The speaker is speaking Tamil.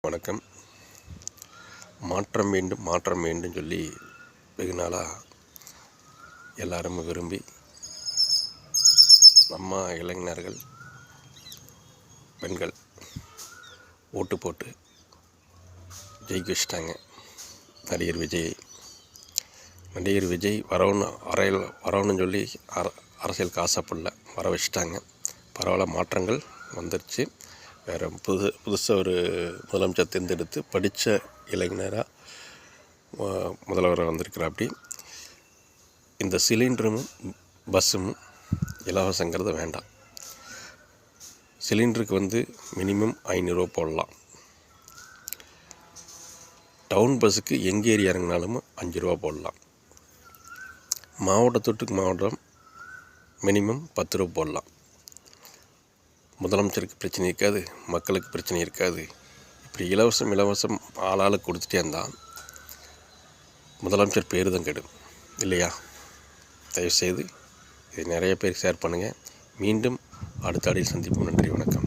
வணக்கம். மாற்றம் வேண்டும் மாற்றம் வேண்டும் சொல்லி வெகு நாளாக எல்லாரும் விரும்பி நம்ம இளைஞர்கள் பெண்கள் ஓட்டு போட்டு ஜெயிக்க வச்சிட்டாங்க நடிகர் விஜய். நடிகர் விஜய் வரணும்னு சொல்லி அரசியலுக்கு ஆசைப்படல, வர வச்சிட்டாங்க. பரவாயில்ல, மாற்றங்கள் வந்துருச்சு. வேறு புதுசாக ஒரு முதலமைச்சர் தேர்ந்தெடுத்து படித்த இளைஞராக முதல்வராக வந்திருக்கிறாப்படி. இந்த சிலிண்டரும் பஸ்ஸும் இலவசங்கிறது வேண்டாம். சிலிண்டருக்கு மினிமம் 500 போடலாம். டவுன் பஸ்ஸுக்கு எங்கே ஏறி இறங்கினாலும் 5 ரூபா போடலாம். மாவட்டத்தொட்டுக்கு மாவட்டம் மினிமம் 10 ரூபா போடலாம். முதலமைச்சருக்கு பிரச்சனை இருக்காது, மக்களுக்கு பிரச்சனை இருக்காது. இப்படி இலவசம் ஆளாளுக்கு கொடுத்துட்டே இருந்தால் முதலமைச்சர் பேர் தான் கெடும் இல்லையா? தயவுசெய்து இதை நிறைய பேர் ஷேர் பண்ணுங்கள். மீண்டும் அடுத்த அடியில் சந்திப்போம். நன்றி, வணக்கம்.